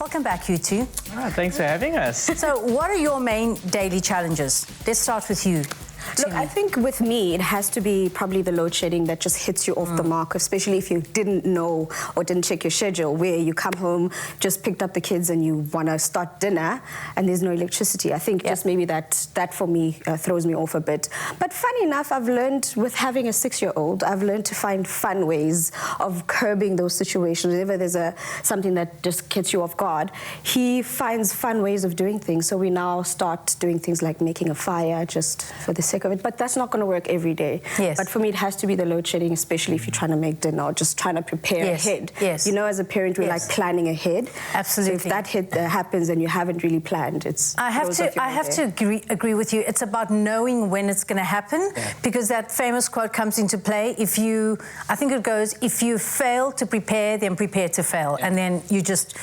Welcome back, you two. Thanks for having us. So what are your main daily challenges? Let's start with you. Look, I think with me, it has to be probably the load shedding that just hits you off the mark, especially if you didn't know or didn't check your schedule, where you come home, just picked up the kids and you want to start dinner and there's no electricity. I think just maybe that for me throws me off a bit. But funny enough, I've learned with having a 6-year-old, I've learned to find fun ways of curbing those situations. Whenever there's something that just gets you off guard, he finds fun ways of doing things. So we now start doing things like making a fire just for the sake of it, but that's not going to work every day. Yes. But for me, it has to be the load shedding, especially if you're trying to make dinner or just trying to prepare ahead. Yes. You know, as a parent, we like planning ahead. Absolutely. So if that happens and you haven't really planned, it's I have to agree with you. It's about knowing when it's going to happen, because that famous quote comes into play. I think it goes, if you fail to prepare, then prepare to fail, and then you just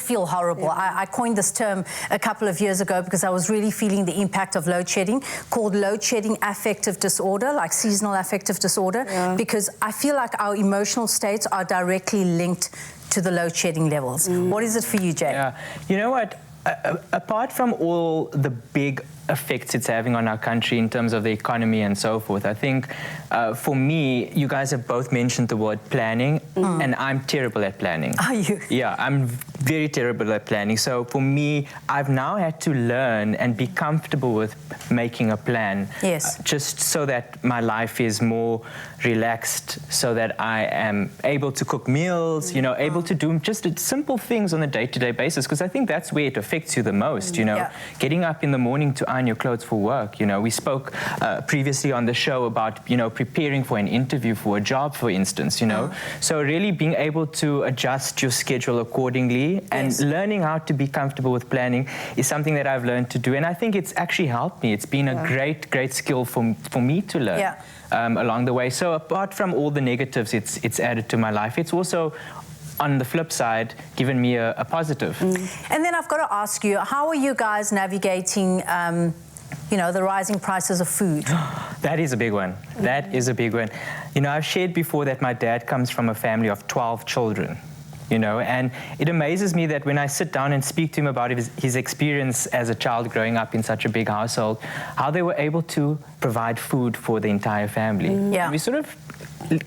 feel horrible. I coined this term a couple of years ago because I was really feeling the impact of load shedding, called load shedding affective disorder, like seasonal affective disorder, because I feel like our emotional states are directly linked to the load shedding levels. What is it for you, Jay? Yeah, you know what? Apart from all the big effects it's having on our country in terms of the economy and so forth, I think for me, you guys have both mentioned the word planning, and I'm terrible at planning. Are you? Yeah, I'm very terrible at planning. So for me, I've now had to learn and be comfortable with making a plan. Yes. Just so that my life is more relaxed, so that I am able to cook meals, you know, able to do just simple things on a day-to-day basis, because I think that's where it affects you the most, you know. Getting up in the morning to iron your clothes for work, you know. We spoke previously on the show about, you know, preparing for an interview for a job, for instance, you know. So really being able to adjust your schedule accordingly and learning how to be comfortable with planning is something that I've learned to do, and I think it's actually helped me. It's been a great skill for me to learn along the way. So apart from all the negatives it's added to my life, it's also, on the flip side, given me a positive. And then I've got to ask you, how are you guys navigating you know, the rising prices of food? That is a big one. That is a big one. You know, I've shared before that my dad comes from a family of 12 children. You know, and it amazes me that when I sit down and speak to him about his experience as a child growing up in such a big household, how they were able to provide food for the entire family. We sort of,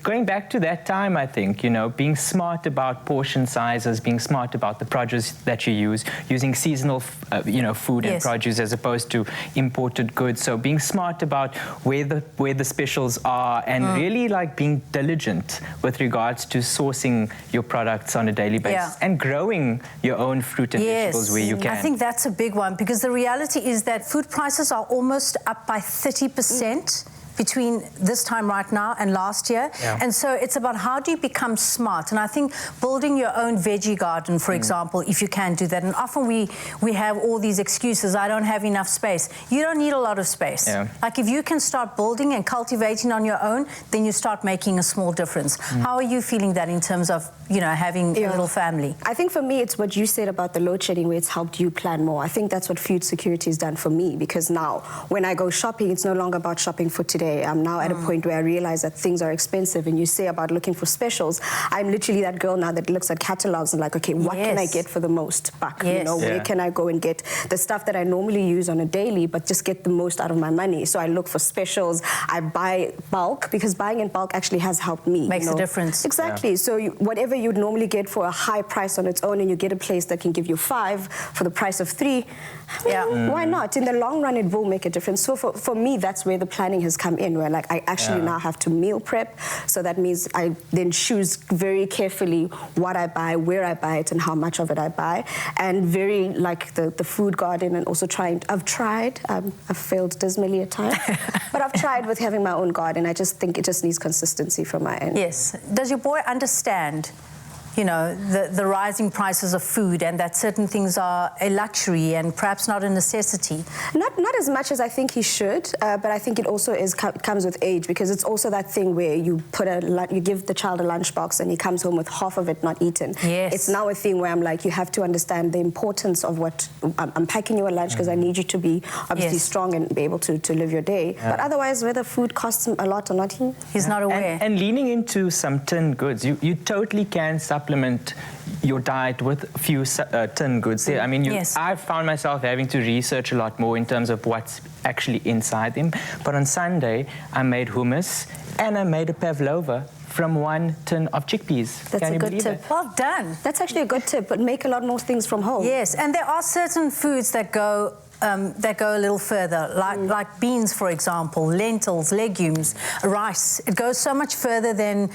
going back to that time, I think, you know, being smart about portion sizes, being smart about the produce that you use, using seasonal, you know, food and produce as opposed to imported goods. So being smart about where the specials are, and really like being diligent with regards to sourcing your products on a daily basis and growing your own fruit and vegetables where you can. I think that's a big one, because the reality is that food prices are almost up by 30%. Between this time right now and last year. And so it's about how do you become smart. And I think building your own veggie garden, for example, if you can do that. And often we have all these excuses, I don't have enough space. You don't need a lot of space. Like if you can start building and cultivating on your own, then you start making a small difference. How are you feeling that in terms of, you know, having a little family? I think for me, it's what you said about the load shedding, where it's helped you plan more. I think that's what food security has done for me, because now when I go shopping, it's no longer about shopping for today. I'm now at a point where I realize that things are expensive, and you say about looking for specials. I'm literally that girl now that looks at catalogs and like, okay, what can I get for the most buck? You know, where can I go and get the stuff that I normally use on a daily, but just get the most out of my money? So I look for specials. I buy bulk, because buying in bulk actually has helped me. Makes a difference. Exactly. So whatever you'd normally get for a high price on its own, and you get a place that can give you 5 for the price of 3, why not? In the long run, it will make a difference. So for me, that's where the planning has come in, where like I actually now have to meal prep. So that means I then choose very carefully what I buy, where I buy it, and how much of it I buy. And very like the food garden, and also I've tried, I've failed dismally at times, but I've tried with having my own garden. I just think it just needs consistency from my end. Yes. Does your boy understand, you know, the rising prices of food, and that certain things are a luxury and perhaps not a necessity? Not as much as I think he should, but I think it also comes with age, because it's also that thing where you you give the child a lunchbox and he comes home with half of it not eaten. It's now a thing where I'm like, you have to understand the importance of what I'm packing you a lunch, because I need you to be obviously strong and be able to live your day. But otherwise, whether food costs him a lot or not, he's not aware. And leaning into some tin goods, you totally can supplement supplement your diet with a few tin goods there. I mean, Yes. I've found myself having to research a lot more in terms of what's actually inside them. But on Sunday, I made hummus and I made a pavlova from 1 tin of chickpeas. That's Can a you good believe tip. it? Well done. That's actually a good tip, but make a lot more things from home. Yes, and there are certain foods that go a little further, like beans, for example, lentils, legumes, rice. It goes so much further than,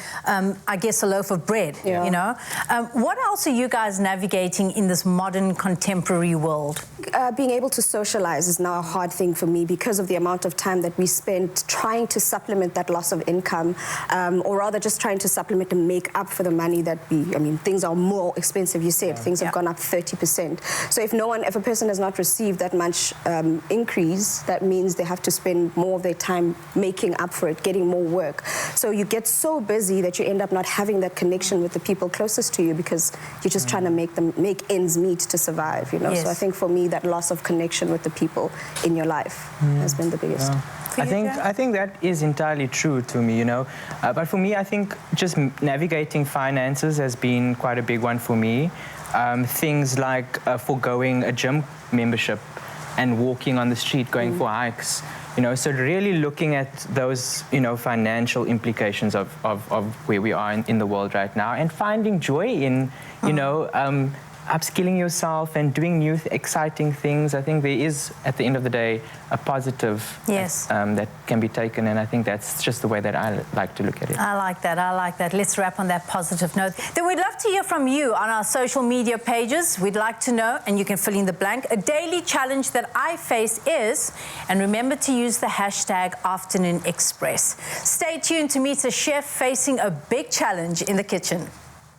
I guess, a loaf of bread, Yeah. you know. What else are you guys navigating in this modern, contemporary world? Being able to socialize is now a hard thing for me because of the amount of time that we spend trying to supplement that loss of income, or rather just trying to supplement and make up for the money that things are more expensive. You said things have gone up 30%. So if a person has not received that much increase, that means they have to spend more of their time making up for it, getting more work. So you get so busy that you end up not having that connection with the people closest to you because you're just trying to make ends meet to survive, you know. Yes. So I think for me that loss of connection with the people in your life has been the biggest. For you, Jan? I think that is entirely true to me, you know. But for me, I think just navigating finances has been quite a big one for me. Things like foregoing a gym membership and walking on the street, going for hikes, you know. So really looking at those, you know, financial implications of where we are in the world right now, and finding joy in, you know, upskilling yourself and doing new exciting things. I think there is, at the end of the day, a positive Yes. that can be taken, and I think that's just the way that I like to look at it. I like that. I like that. Let's wrap on that positive note. Then we'd love to hear from you on our social media pages. We'd like to know, and you can fill in the blank, a daily challenge that I face is, and remember to use the hashtag Afternoon Express. Stay tuned to meet a chef facing a big challenge in the kitchen.